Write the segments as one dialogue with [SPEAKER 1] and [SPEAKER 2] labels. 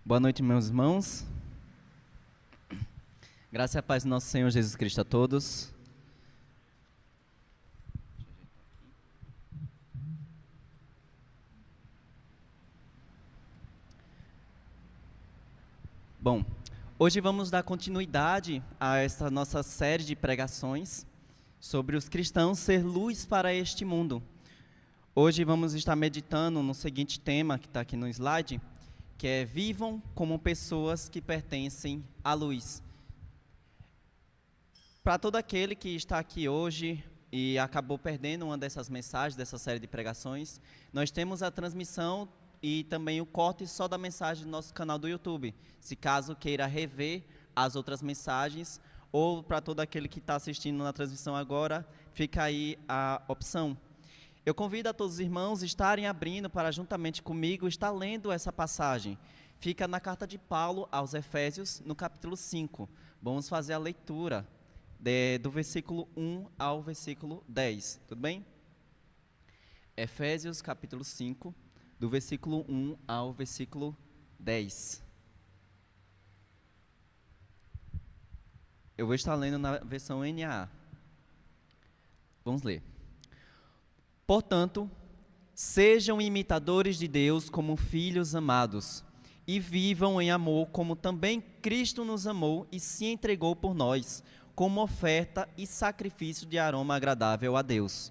[SPEAKER 1] Boa noite, meus irmãos. Graça e a paz do nosso Senhor Jesus Cristo a todos. Bom, hoje vamos dar continuidade a essa nossa série de pregações sobre os cristãos ser luz para este mundo. Hoje vamos estar meditando no seguinte tema que está aqui no slide, que é vivam como pessoas que pertencem à luz. Para todo aquele que está aqui hoje e acabou perdendo uma dessas mensagens, dessa série de pregações, nós temos a transmissão e também o corte só da mensagem no nosso canal do YouTube. Se caso queira rever as outras mensagens, ou para todo aquele que está assistindo na transmissão agora, fica aí a opção. Eu convido a todos os irmãos a estarem abrindo para, juntamente comigo, estar lendo essa passagem. Fica na carta de Paulo aos Efésios, no capítulo 5. Vamos fazer a leitura do versículo 1 ao versículo 10, tudo bem? Efésios, capítulo 5, do versículo 1 ao versículo 10. Eu vou estar lendo na versão NAA. Vamos ler. Portanto, sejam imitadores de Deus como filhos amados, e vivam em amor como também Cristo nos amou e se entregou por nós, como oferta e sacrifício de aroma agradável a Deus.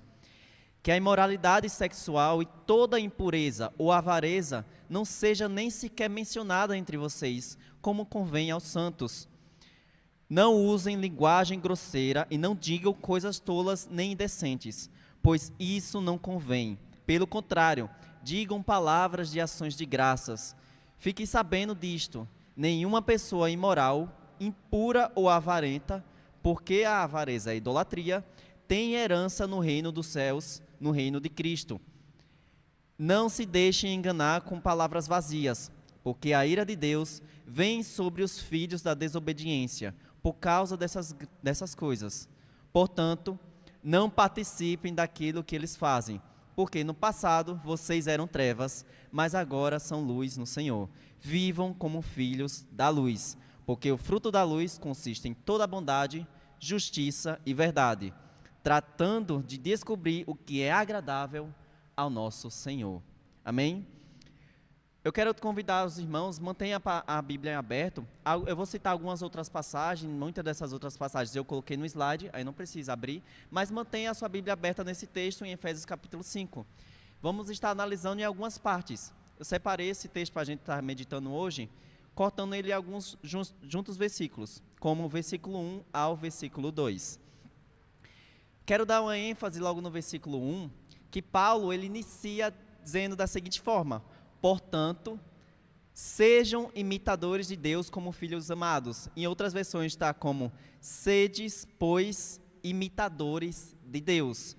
[SPEAKER 1] Que a imoralidade sexual e toda impureza ou avareza não seja nem sequer mencionada entre vocês, como convém aos santos. Não usem linguagem grosseira e não digam coisas tolas nem indecentes, pois isso não convém. Pelo contrário, digam palavras de ações de graças. Fiquem sabendo disto: nenhuma pessoa imoral, impura ou avarenta, porque a avareza é idolatria, tem herança no reino dos céus, no reino de Cristo. Não se deixem enganar com palavras vazias, porque a ira de Deus vem sobre os filhos da desobediência, por causa dessas coisas. Portanto, não participem daquilo que eles fazem, porque no passado vocês eram trevas, mas agora são luz no Senhor. Vivam como filhos da luz, porque o fruto da luz consiste em toda bondade, justiça e verdade, tratando de descobrir o que é agradável ao nosso Senhor. Amém? Eu quero convidar os irmãos, mantenha a Bíblia aberta. Eu vou citar algumas outras passagens, muitas dessas outras passagens eu coloquei no slide, aí não precisa abrir, mas mantenha a sua Bíblia aberta nesse texto em Efésios capítulo 5. Vamos estar analisando em algumas partes. Eu separei esse texto para a gente estar meditando hoje, cortando ele em alguns juntos versículos, como o versículo 1 ao versículo 2. Quero dar uma ênfase logo no versículo 1, que Paulo ele inicia dizendo da seguinte forma: portanto, sejam imitadores de Deus como filhos amados. Em outras versões está como sedes, pois, imitadores de Deus.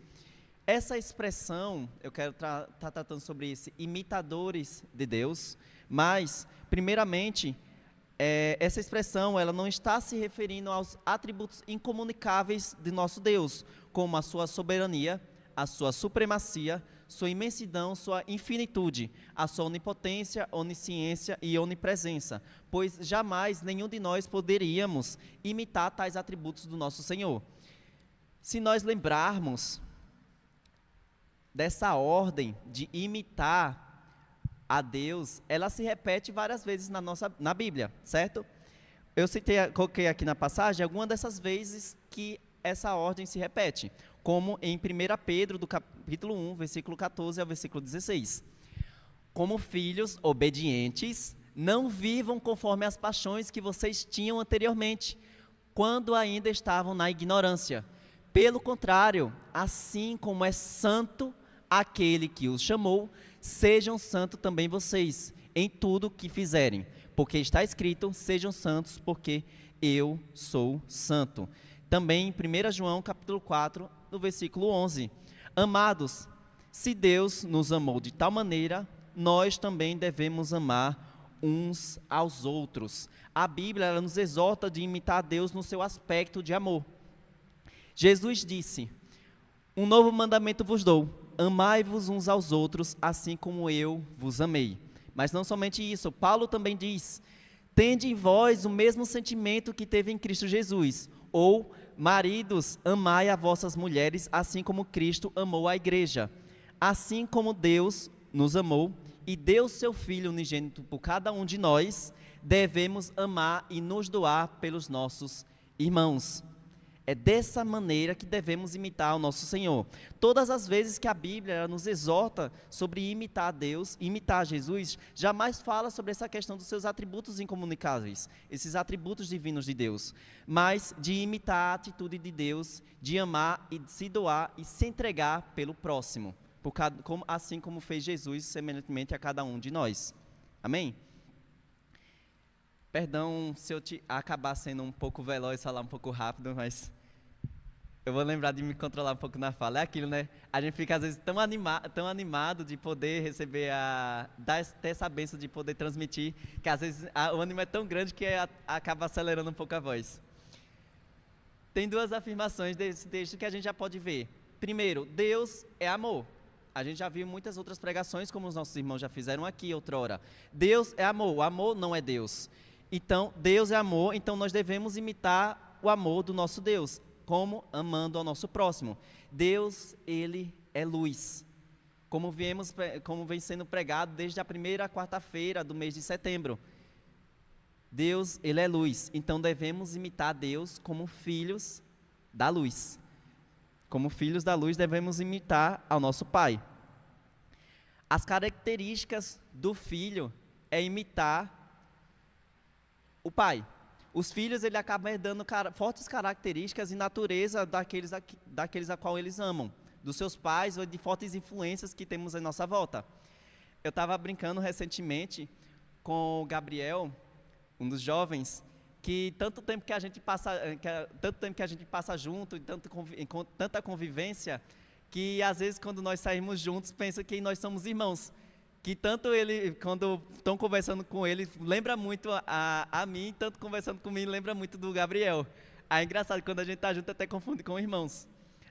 [SPEAKER 1] Essa expressão, eu quero estar tratando sobre isso, imitadores de Deus, mas, primeiramente, essa expressão ela não está se referindo aos atributos incomunicáveis de nosso Deus, como a sua soberania, a sua supremacia, sua imensidão, sua infinitude, a sua onipotência, onisciência e onipresença, pois jamais nenhum de nós poderíamos imitar tais atributos do nosso Senhor. Se nós lembrarmos dessa ordem de imitar a Deus, ela se repete várias vezes na Bíblia, certo? Eu coloquei aqui na passagem algumas dessas vezes que essa ordem se repete, como em 1 Pedro, do capítulo 1, versículo 14 ao versículo 16. Como filhos obedientes, não vivam conforme as paixões que vocês tinham anteriormente, quando ainda estavam na ignorância. Pelo contrário, assim como é santo aquele que os chamou, sejam santos também vocês, em tudo que fizerem, porque está escrito: sejam santos, porque eu sou santo. Também em 1 João, capítulo 4, no versículo 11. Amados, se Deus nos amou de tal maneira, nós também devemos amar uns aos outros. A Bíblia ela nos exorta de imitar a Deus no seu aspecto de amor. Jesus disse: um novo mandamento vos dou, amai-vos uns aos outros, assim como eu vos amei. Mas não somente isso, Paulo também diz: tende em vós o mesmo sentimento que teve em Cristo Jesus, ou, maridos, amai as vossas mulheres, assim como Cristo amou a igreja. Assim como Deus nos amou e deu seu Filho unigênito por cada um de nós, devemos amar e nos doar pelos nossos irmãos. É dessa maneira que devemos imitar o nosso Senhor. Todas as vezes que a Bíblia nos exorta sobre imitar a Deus, imitar Jesus, jamais fala sobre essa questão dos seus atributos incomunicáveis, esses atributos divinos de Deus, mas de imitar a atitude de Deus, de amar e de se doar e se entregar pelo próximo, assim como fez Jesus semelhantemente a cada um de nós. Amém? Perdão se eu acabar sendo um pouco veloz, falar um pouco rápido, mas eu vou lembrar de me controlar um pouco na fala. É aquilo, né? A gente fica às vezes tão animado de poder receber, ter essa bênção de poder transmitir, que às vezes o ânimo é tão grande que acaba acelerando um pouco a voz. Tem duas afirmações desse texto que a gente já pode ver. Primeiro, Deus é amor. A gente já viu muitas outras pregações, como os nossos irmãos já fizeram aqui outrora. Deus é amor, o amor não é Deus. Então, Deus é amor, então nós devemos imitar o amor do nosso Deus, como amando ao nosso próximo. Deus, Ele é luz. Como vem sendo pregado desde a primeira quarta-feira do mês de setembro. Deus, Ele é luz, então devemos imitar Deus como filhos da luz. Como filhos da luz, devemos imitar ao nosso Pai. As características do filho é imitar o pai. Os filhos, ele acaba herdando fortes características e natureza daqueles a qual eles amam, dos seus pais ou de fortes influências que temos em nossa volta. Eu estava brincando recentemente com o Gabriel, um dos jovens, que tanto tempo que a gente passa junto, com tanta convivência, que às vezes quando nós saímos juntos, pensa que nós somos irmãos. Que tanto ele, quando estão conversando com ele, lembra muito a mim, tanto conversando comigo, lembra muito do Gabriel. Aí é engraçado, quando a gente está junto, até confunde com irmãos.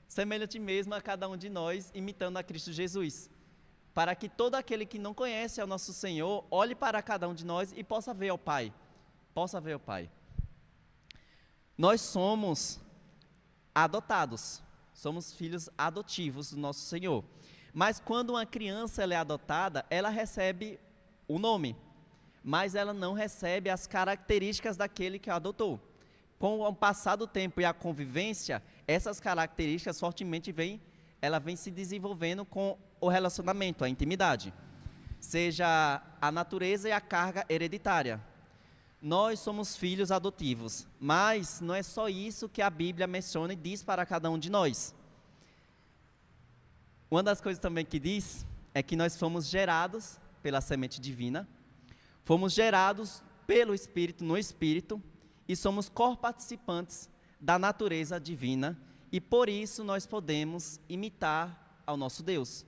[SPEAKER 1] Semelhante mesmo a cada um de nós, imitando a Cristo Jesus. Para que todo aquele que não conhece ao nosso Senhor, olhe para cada um de nós e possa ver ao Pai. Possa ver ao Pai. Nós somos adotados, somos filhos adotivos do nosso Senhor. Mas quando uma criança ela é adotada, ela recebe o nome, mas ela não recebe as características daquele que a adotou. Com o passar do tempo e a convivência, essas características fortemente vêm se desenvolvendo com o relacionamento, a intimidade. Seja a natureza e a carga hereditária. Nós somos filhos adotivos, mas não é só isso que a Bíblia menciona e diz para cada um de nós. Uma das coisas também que diz é que nós fomos gerados pela semente divina, fomos gerados pelo Espírito no Espírito e somos co-participantes da natureza divina e por isso nós podemos imitar ao nosso Deus.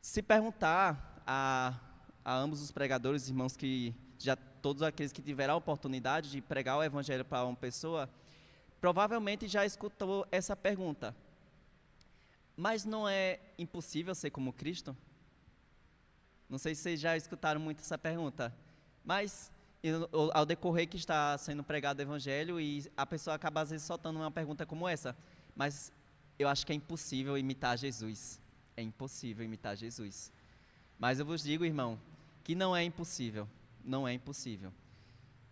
[SPEAKER 1] Se perguntar a ambos os pregadores, irmãos, todos aqueles que tiveram a oportunidade de pregar o Evangelho para uma pessoa, provavelmente já escutou essa pergunta. Mas não é impossível ser como Cristo? Não sei se vocês já escutaram muito essa pergunta. Mas, ao decorrer que está sendo pregado o Evangelho, e a pessoa acaba às vezes soltando uma pergunta como essa. Mas eu acho que é impossível imitar Jesus. É impossível imitar Jesus. Mas eu vos digo, irmão, que não é impossível. Não é impossível.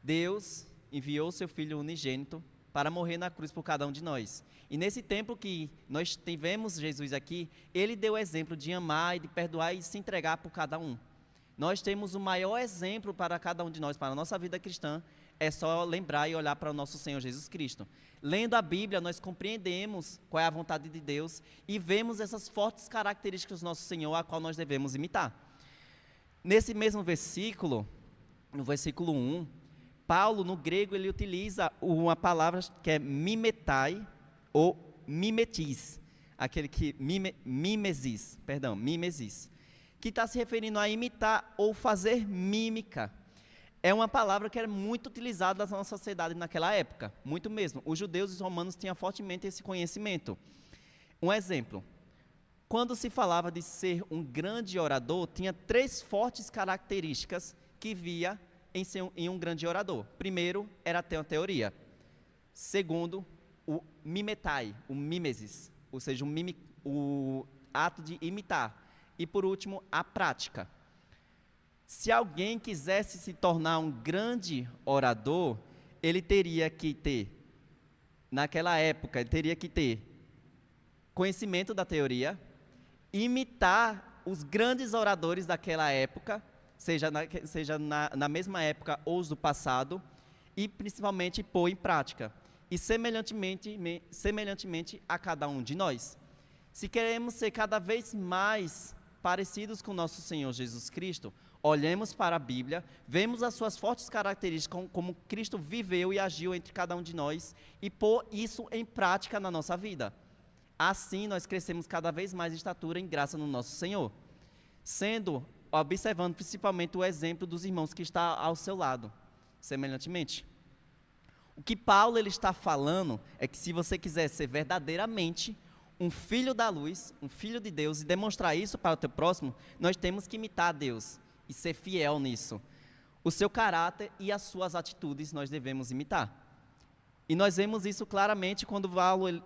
[SPEAKER 1] Deus enviou seu Filho unigênito para morrer na cruz por cada um de nós. E nesse tempo que nós tivemos Jesus aqui, Ele deu o exemplo de amar e de perdoar e se entregar por cada um. Nós temos o maior exemplo para cada um de nós, para a nossa vida cristã, é só lembrar e olhar para o nosso Senhor Jesus Cristo. Lendo a Bíblia, nós compreendemos qual é a vontade de Deus e vemos essas fortes características do nosso Senhor, a qual nós devemos imitar. Nesse mesmo versículo, no versículo 1, Paulo, no grego, ele utiliza uma palavra que é mimetai ou mimetis, mimesis, que está se referindo a imitar ou fazer mímica. É uma palavra que era muito utilizada na nossa sociedade naquela época, muito mesmo. Os judeus e os romanos tinham fortemente esse conhecimento. Um exemplo, quando se falava de ser um grande orador, tinha 3 fortes características que via em um grande orador. Primeiro, era ter uma teoria. Segundo, o mimetai, o mimesis, ou seja, o ato de imitar. E por último, a prática. Se alguém quisesse se tornar um grande orador, ele teria que ter, naquela época, ele teria que ter conhecimento da teoria, imitar os grandes oradores daquela época, seja na mesma época ou os do passado, e principalmente pôr em prática. E semelhantemente a cada um de nós. Se queremos ser cada vez mais parecidos com nosso Senhor Jesus Cristo, olhemos para a Bíblia, vemos as suas fortes características, como Cristo viveu e agiu entre cada um de nós, e pôr isso em prática na nossa vida. Assim, nós crescemos cada vez mais em estatura em graça no nosso Senhor, observando principalmente o exemplo dos irmãos que está ao seu lado, semelhantemente. O que Paulo ele está falando é que se você quiser ser verdadeiramente um filho da luz, um filho de Deus, e demonstrar isso para o teu próximo, nós temos que imitar a Deus e ser fiel nisso. O seu caráter e as suas atitudes nós devemos imitar. E nós vemos isso claramente quando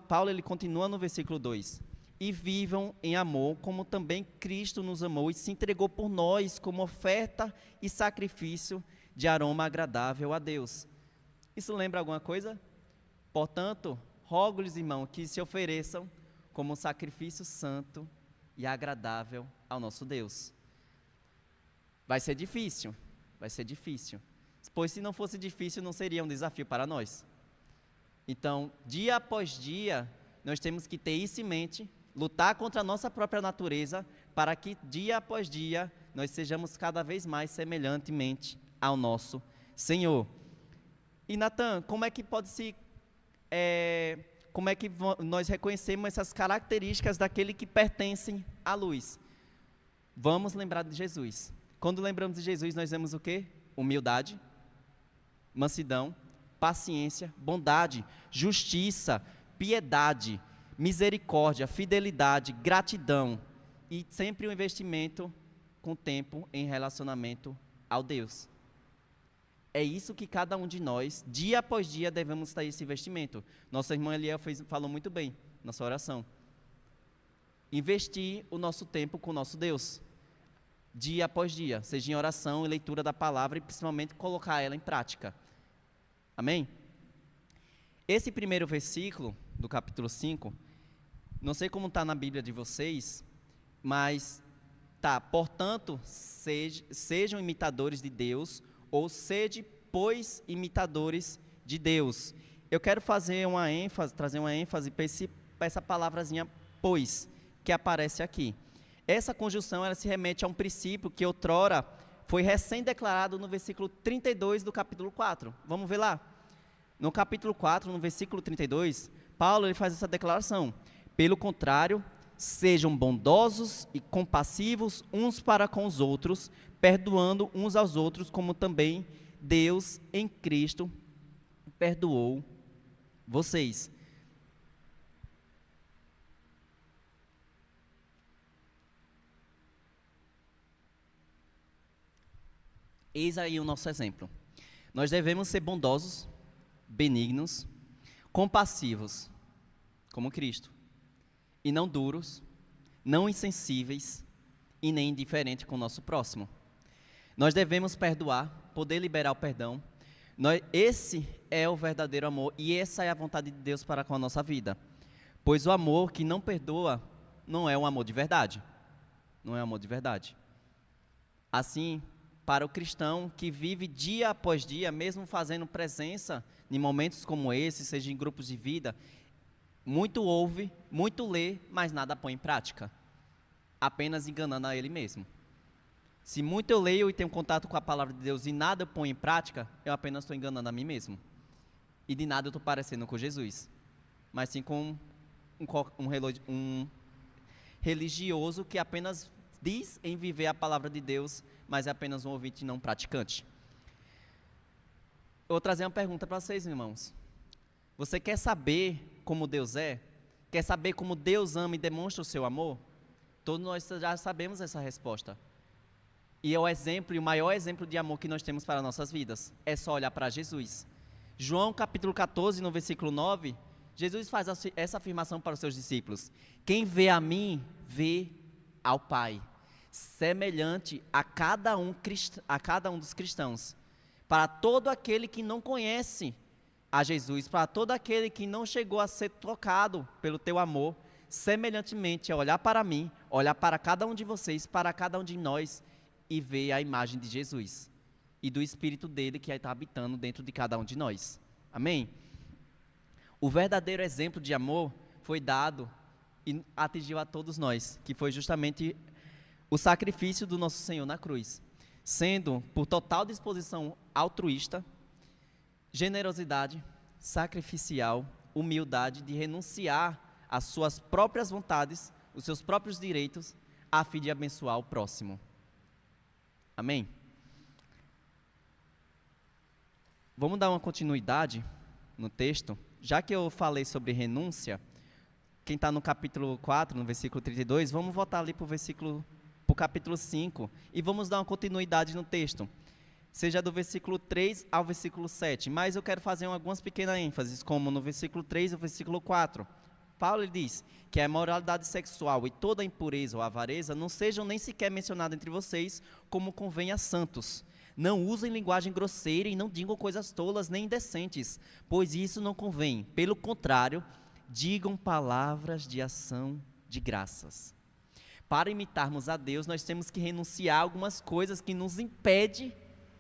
[SPEAKER 1] Paulo ele continua no versículo 2. E vivam em amor, como também Cristo nos amou e se entregou por nós como oferta e sacrifício de aroma agradável a Deus. Isso lembra alguma coisa? Portanto, rogo-lhes, irmão, que se ofereçam como um sacrifício santo e agradável ao nosso Deus. Vai ser difícil, pois se não fosse difícil, não seria um desafio para nós. Então, dia após dia, nós temos que ter isso em mente, lutar contra a nossa própria natureza, para que dia após dia, nós sejamos cada vez mais semelhantemente ao nosso Senhor. E Natan, como é que nós reconhecemos essas características daquele que pertencem à luz? Vamos lembrar de Jesus. Quando lembramos de Jesus, nós vemos o quê? Humildade, mansidão, paciência, bondade, justiça, piedade, misericórdia, fidelidade, gratidão e sempre um investimento com tempo em relacionamento ao Deus. É isso que cada um de nós, dia após dia, devemos ter esse investimento. Nossa irmã Eliel falou muito bem na sua oração. Investir o nosso tempo com o nosso Deus, dia após dia, seja em oração e leitura da palavra e principalmente colocar ela em prática. Amém? Esse primeiro versículo do capítulo 5, não sei como está na Bíblia de vocês, mas tá, portanto, sejam imitadores de Deus, ou sede, pois, imitadores de Deus. Eu quero trazer uma ênfase para essa palavrazinha pois, que aparece aqui. Essa conjunção ela se remete a um princípio que outrora foi recém-declarado no versículo 32 do capítulo 4. Vamos ver lá? No capítulo 4, no versículo 32, Paulo ele faz essa declaração. Pelo contrário, sejam bondosos e compassivos uns para com os outros, perdoando uns aos outros, como também Deus em Cristo perdoou vocês. Eis aí o nosso exemplo. Nós devemos ser bondosos, benignos, compassivos, como Cristo, e não duros, não insensíveis e nem indiferentes com o nosso próximo. Nós devemos perdoar, poder liberar o perdão. Esse é o verdadeiro amor e essa é a vontade de Deus para com a nossa vida. Pois o amor que não perdoa não é um amor de verdade. Não é um amor de verdade. Assim, para o cristão que vive dia após dia, mesmo fazendo presença em momentos como esse, seja em grupos de vida, muito ouve, muito lê, mas nada põe em prática, apenas enganando a ele mesmo. Se muito eu leio e tenho contato com a palavra de Deus e nada eu ponho em prática, eu apenas estou enganando a mim mesmo. E de nada eu estou parecendo com Jesus, mas sim com um religioso que apenas diz em viver a palavra de Deus, mas é apenas um ouvinte não praticante. Eu vou trazer uma pergunta para vocês, irmãos. Você quer saber como Deus é? Quer saber como Deus ama e demonstra o seu amor? Todos nós já sabemos essa resposta. E é o exemplo, e o maior exemplo de amor que nós temos para nossas vidas. É só olhar para Jesus. João capítulo 14, no versículo 9, Jesus faz essa afirmação para os seus discípulos. Quem vê a mim, vê ao Pai. Semelhante a cada um dos cristãos. Para todo aquele que não conhece a Jesus, para todo aquele que não chegou a ser tocado pelo teu amor, semelhantemente é olhar para mim, olhar para cada um de vocês, para cada um de nós e ver a imagem de Jesus e do Espírito dele que está habitando dentro de cada um de nós. Amém? O verdadeiro exemplo de amor foi dado e atingiu a todos nós, que foi justamente o sacrifício do nosso Senhor na cruz, sendo por total disposição altruísta, generosidade, sacrificial, humildade de renunciar às suas próprias vontades, os seus próprios direitos, a fim de abençoar o próximo. Amém? Vamos dar uma continuidade no texto. Já que eu falei sobre renúncia, quem está no capítulo 4, no versículo 32, vamos voltar ali para o capítulo 5 e vamos dar uma continuidade no texto. Seja do versículo 3 ao versículo 7. Mas eu quero fazer algumas pequenas ênfases, como no versículo 3 e o versículo 4. Paulo diz que a imoralidade sexual e toda impureza ou avareza não sejam nem sequer mencionadas entre vocês, como convém a santos. Não usem linguagem grosseira e não digam coisas tolas nem indecentes, pois isso não convém. Pelo contrário, digam palavras de ação de graças. Para imitarmos a Deus, nós temos que renunciar a algumas coisas que nos impedem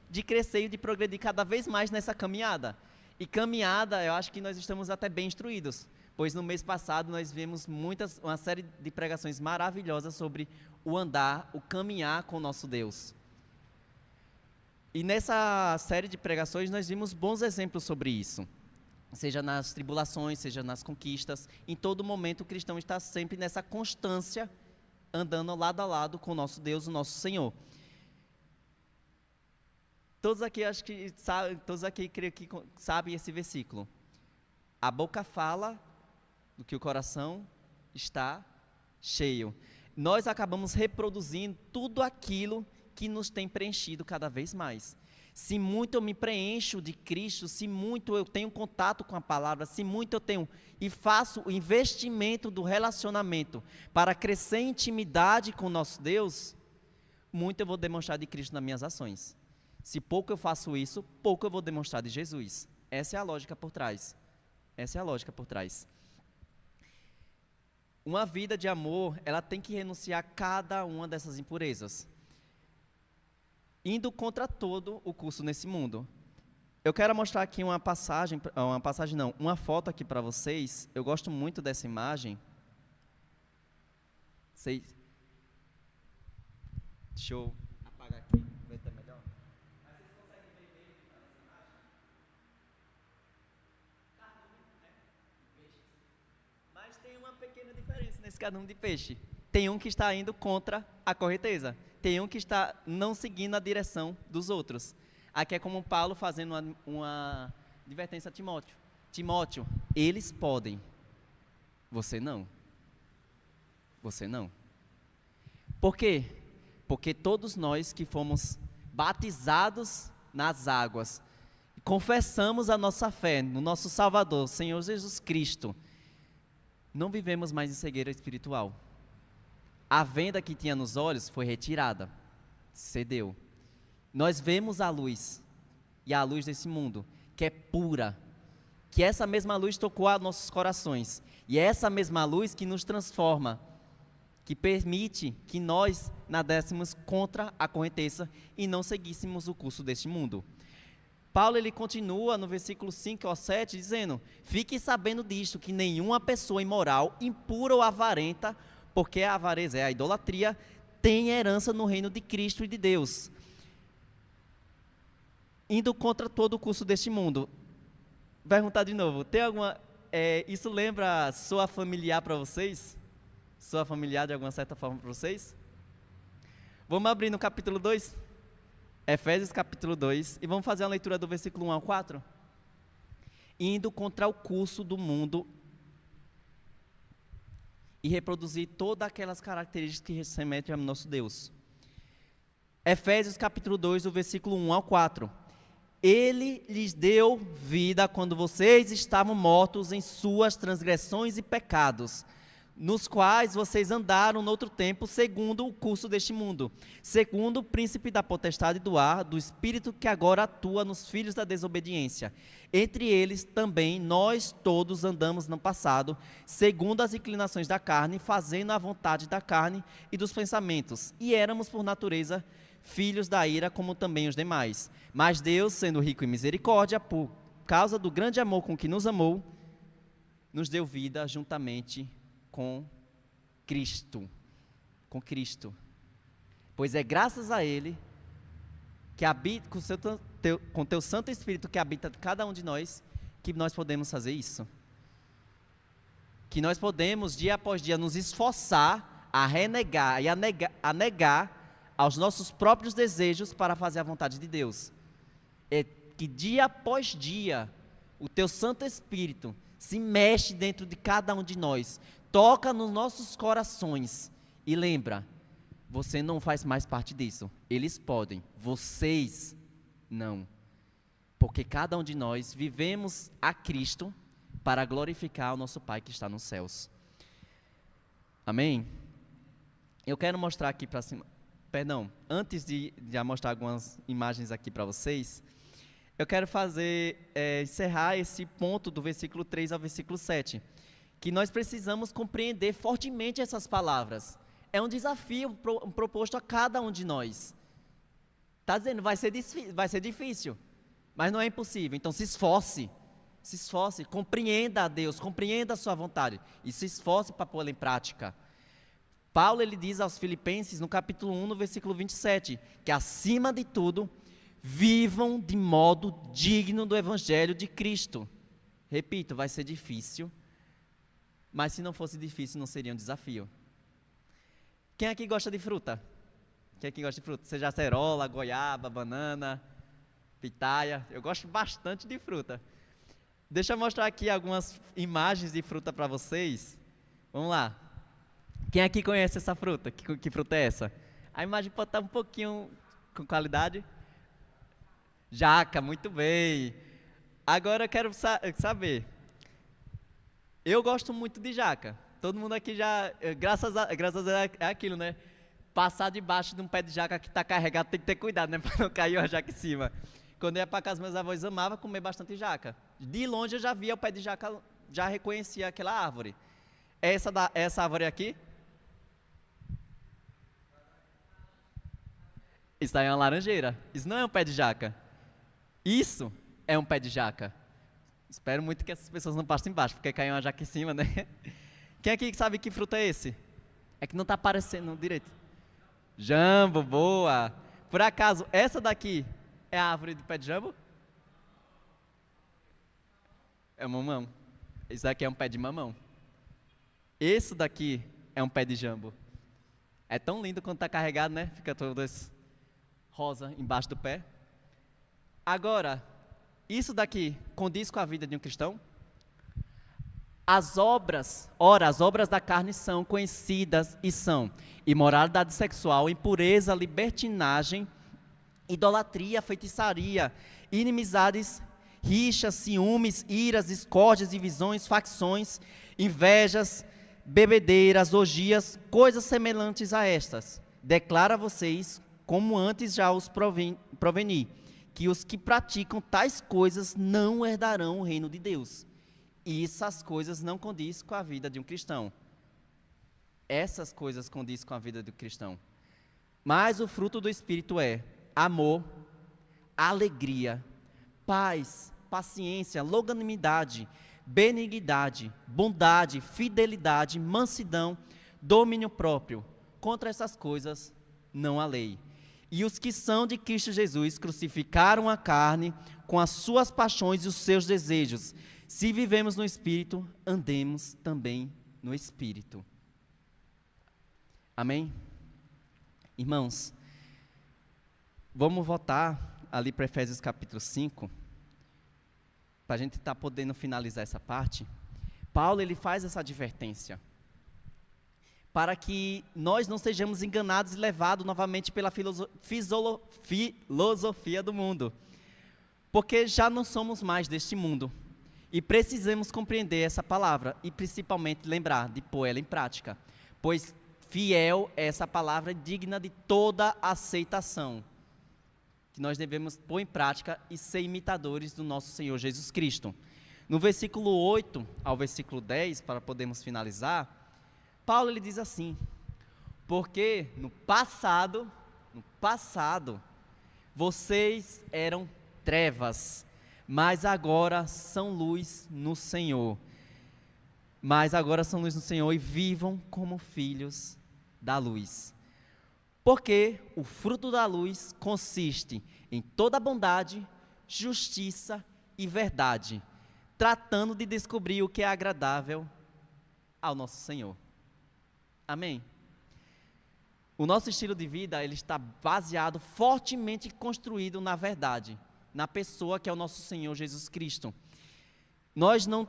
[SPEAKER 1] de crescer e de progredir cada vez mais nessa caminhada. E caminhada, eu acho que nós estamos até bem instruídos, pois no mês passado nós vimos uma série de pregações maravilhosas sobre o andar, o caminhar com o nosso Deus. E nessa série de pregações nós vimos bons exemplos sobre isso. Seja nas tribulações, seja nas conquistas, em todo momento o cristão está sempre nessa constância, andando lado a lado com o nosso Deus, o nosso Senhor. Todos aqui creio que sabem esse versículo. A boca fala do que o coração está cheio. Nós acabamos reproduzindo tudo aquilo que nos tem preenchido cada vez mais. Se muito eu me preencho de Cristo, se muito eu tenho contato com a palavra, se muito eu tenho e faço o investimento do relacionamento para crescer em intimidade com o nosso Deus, muito eu vou demonstrar de Cristo nas minhas ações. Se pouco eu faço isso, pouco eu vou demonstrar de Jesus. Essa é a lógica por trás. Essa é a lógica por trás. Uma vida de amor, ela tem que renunciar a cada uma dessas impurezas, indo contra todo o curso nesse mundo. Eu quero mostrar aqui uma foto aqui para vocês. Eu gosto muito dessa imagem. Deixa eu apagar aqui, ver se é melhor. Mas vocês conseguem ver bem essa imagem? Cardume, né? Peixes. Mas tem uma pequena diferença nesse cardume de peixe. Tem um que está indo contra a correnteza. Tem um que está não seguindo a direção dos outros. Aqui é como Paulo fazendo uma advertência a Timóteo. Timóteo, eles podem, você não. Você não. Por quê? Porque todos nós que fomos batizados nas águas, confessamos a nossa fé no nosso Salvador, Senhor Jesus Cristo, não vivemos mais em cegueira espiritual. A venda que tinha nos olhos foi retirada, cedeu. Nós vemos a luz, e a luz desse mundo, que é pura, que essa mesma luz tocou a nossos corações, e é essa mesma luz que nos transforma, que permite que nós nadéssemos contra a correnteza e não seguíssemos o curso deste mundo. Paulo ele continua no versículo 5 ao 7 dizendo: fique sabendo disto, que nenhuma pessoa imoral, impura ou avarenta, porque a avareza é a idolatria, tem herança no reino de Cristo e de Deus. Indo contra todo o curso deste mundo. Vai perguntar de novo, tem alguma... isso lembra sua familiar para vocês? Sua familiar de alguma certa forma para vocês? Vamos abrir no capítulo 2? Efésios capítulo 2, e vamos fazer a leitura do versículo 1 ao 4? Indo contra o curso do mundo, e reproduzir todas aquelas características que se remetem ao nosso Deus. Efésios capítulo 2, do versículo 1 ao 4. Ele lhes deu vida quando vocês estavam mortos em suas transgressões e pecados, nos quais vocês andaram no outro tempo, segundo o curso deste mundo, segundo o príncipe da potestade do ar, do espírito que agora atua nos filhos da desobediência. Entre eles também nós todos andamos no passado, segundo as inclinações da carne, fazendo a vontade da carne e dos pensamentos, e éramos por natureza filhos da ira, como também os demais. Mas Deus, sendo rico em misericórdia, por causa do grande amor com que nos amou, nos deu vida juntamente com Cristo. Com Cristo. Pois é graças a Ele, que habita, com teu Santo Espírito que habita cada um de nós, que nós podemos fazer isso. Que nós podemos, dia após dia, nos esforçar a renegar e a negar aos nossos próprios desejos para fazer a vontade de Deus. É que dia após dia, o teu Santo Espírito se mexe dentro de cada um de nós, toca nos nossos corações e lembra, você não faz mais parte disso. Eles podem, vocês não. Porque cada um de nós vivemos a Cristo para glorificar o nosso Pai que está nos céus. Amém? Eu quero mostrar aqui para cima. Perdão, antes de mostrar algumas imagens aqui para vocês, eu quero encerrar esse ponto do versículo 3 ao versículo 7, que nós precisamos compreender fortemente essas palavras. É um desafio proposto a cada um de nós. Está dizendo, vai ser difícil, mas não é impossível. Então se esforce, compreenda a Deus, compreenda a sua vontade e se esforce para pô-la em prática. Paulo, ele diz aos Filipenses, no capítulo 1, no versículo 27, que acima de tudo, vivam de modo digno do Evangelho de Cristo. Repito, vai ser difícil, mas se não fosse difícil, não seria um desafio. Quem aqui gosta de fruta? Seja acerola, goiaba, banana, pitaia. Eu gosto bastante de fruta. Deixa eu mostrar aqui algumas imagens de fruta para vocês. Vamos lá. Quem aqui conhece essa fruta? Que fruta é essa? A imagem pode estar um pouquinho com qualidade. Jaca, muito bem. Agora eu quero saber. Eu gosto muito de jaca. Todo mundo aqui já, graças a Deus é aquilo, né? Passar debaixo de um pé de jaca que está carregado tem que ter cuidado, né? Para não cair a jaca em cima. Quando eu ia para casa, meus avós amavam comer bastante jaca. De longe eu já via o pé de jaca, já reconhecia aquela árvore. Essa árvore aqui? Isso aí é uma laranjeira. Isso não é um pé de jaca. Isso é um pé de jaca. Espero muito que essas pessoas não passem embaixo, porque caiu uma jaca em cima, né? Quem aqui sabe que fruta é esse? É que não está aparecendo direito. Jambo, boa. Por acaso, essa daqui é a árvore de pé de jambo? É mamão. Isso daqui é um pé de mamão. Esse daqui é um pé de jambo. É tão lindo quando está carregado, né? Fica todo esse rosa embaixo do pé. Agora, isso daqui condiz com a vida de um cristão? As obras da carne são conhecidas e são imoralidade sexual, impureza, libertinagem, idolatria, feitiçaria, inimizades, rixas, ciúmes, iras, discórdias, divisões, facções, invejas, bebedeiras, orgias, coisas semelhantes a estas. Declara a vocês, como antes já os proveni, que os que praticam tais coisas não herdarão o reino de Deus. E essas coisas não condiz com a vida de um cristão. Essas coisas condiz com a vida do cristão. Mas o fruto do Espírito é amor, alegria, paz, paciência, longanimidade, benignidade, bondade, fidelidade, mansidão, domínio próprio. Contra essas coisas não há lei. E os que são de Cristo Jesus crucificaram a carne com as suas paixões e os seus desejos. Se vivemos no Espírito, andemos também no Espírito. Amém? Irmãos, vamos voltar ali para Efésios capítulo 5, para a gente estar podendo finalizar essa parte. Paulo, ele faz essa advertência. para que nós não sejamos enganados e levados novamente pela filosofia do mundo. Porque já não somos mais deste mundo. E precisamos compreender essa palavra e principalmente lembrar de pôr ela em prática. Pois fiel é essa palavra digna de toda aceitação. Que nós devemos pôr em prática e ser imitadores do nosso Senhor Jesus Cristo. No versículo 8 ao versículo 10, para podermos finalizar, Paulo ele diz assim: porque no passado, vocês eram trevas, mas agora são luz no Senhor. E vivam como filhos da luz. Porque o fruto da luz consiste em toda bondade, justiça e verdade, tratando de descobrir o que é agradável ao nosso Senhor. Amém? O nosso estilo de vida, ele está baseado, fortemente construído na verdade, na pessoa que é o nosso Senhor Jesus Cristo. Nós não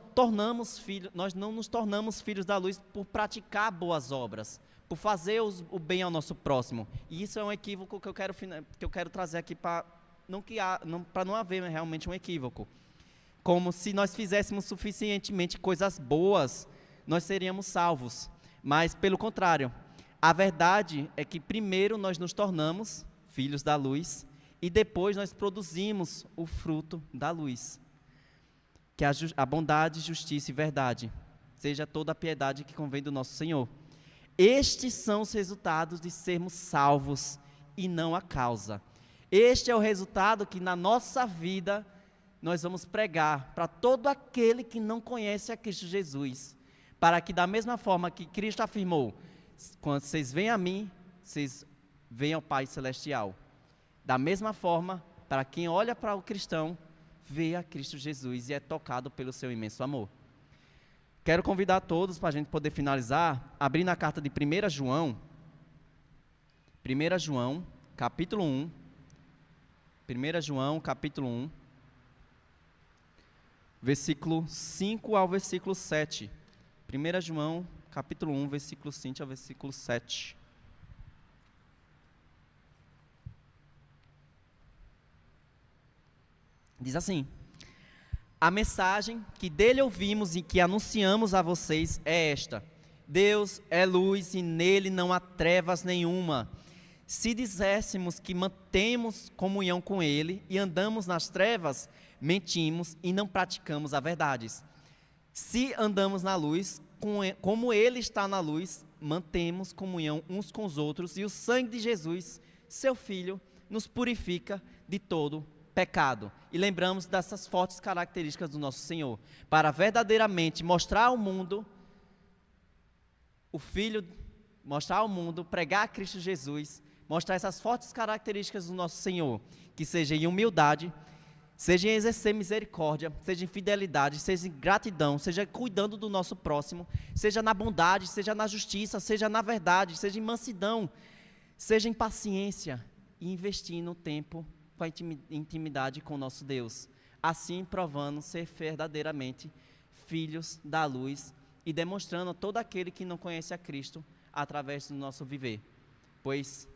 [SPEAKER 1] nos tornamos filhos da luz por praticar boas obras, por fazer o bem ao nosso próximo. E isso é um equívoco que eu quero trazer aqui para não haver realmente um equívoco. Como se nós fizéssemos suficientemente coisas boas, nós seríamos salvos. Mas, pelo contrário, a verdade é que primeiro nós nos tornamos filhos da luz e depois nós produzimos o fruto da luz, que é a bondade, justiça e verdade, seja toda a piedade que convém do nosso Senhor. Estes são os resultados de sermos salvos e não a causa. Este é o resultado que na nossa vida nós vamos pregar para todo aquele que não conhece a Cristo Jesus. Para que da mesma forma que Cristo afirmou, quando vocês vêm a mim, vocês veem ao Pai Celestial. Da mesma forma, para quem olha para o cristão, vê a Cristo Jesus e é tocado pelo seu imenso amor. Quero convidar todos para a gente poder finalizar, abrindo a carta de 1 João, capítulo 1, 1 João, capítulo 1, versículo 5 ao versículo 7. 1 João, capítulo 1, versículo 5 ao versículo 7. Diz assim: a mensagem que dele ouvimos e que anunciamos a vocês é esta: Deus é luz e nele não há trevas nenhuma. Se disséssemos que mantemos comunhão com ele e andamos nas trevas, mentimos e não praticamos a verdade. Se andamos na luz, como ele está na luz, mantemos comunhão uns com os outros, e o sangue de Jesus, seu Filho, nos purifica de todo pecado. E lembramos dessas fortes características do nosso Senhor, para verdadeiramente mostrar ao mundo, o Filho, mostrar ao mundo, pregar a Cristo Jesus, mostrar essas fortes características do nosso Senhor, que seja em humildade, seja em exercer misericórdia, seja em fidelidade, seja em gratidão, seja cuidando do nosso próximo, seja na bondade, seja na justiça, seja na verdade, seja em mansidão, seja em paciência e investindo tempo com a intimidade com o nosso Deus, assim provando ser verdadeiramente filhos da luz e demonstrando a todo aquele que não conhece a Cristo através do nosso viver, pois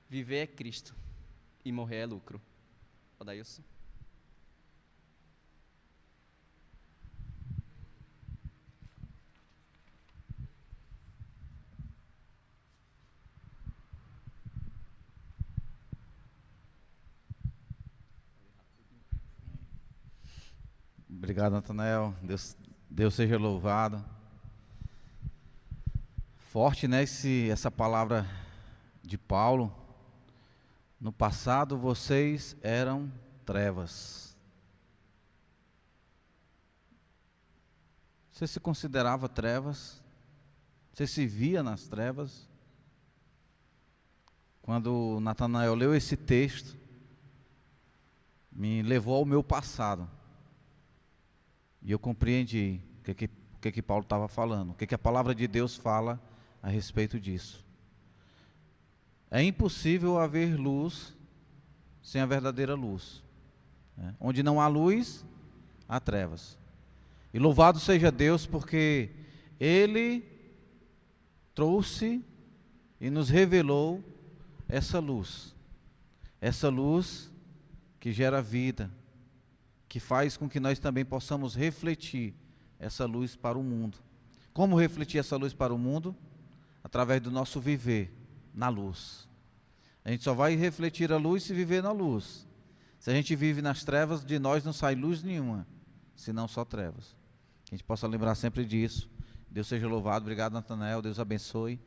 [SPEAKER 1] viver é Cristo e morrer é lucro. Odailson.
[SPEAKER 2] Obrigado, Natanael. Deus seja louvado. Forte, né, essa palavra de Paulo. No passado vocês eram trevas. Você se considerava trevas? Você se via nas trevas? Quando Natanael leu esse texto, me levou ao meu passado. E eu compreendi o que Paulo estava falando, o que a palavra de Deus fala a respeito disso. É impossível haver luz sem a verdadeira luz, né? Onde não há luz, há trevas. E louvado seja Deus, porque Ele trouxe e nos revelou essa luz que gera vida, que faz com que nós também possamos refletir essa luz para o mundo. Como refletir essa luz para o mundo? Através do nosso viver na luz. A gente só vai refletir a luz se viver na luz. Se a gente vive nas trevas, de nós não sai luz nenhuma, senão só trevas. Que a gente possa lembrar sempre disso. Deus seja louvado. Obrigado, Natanael. Deus abençoe.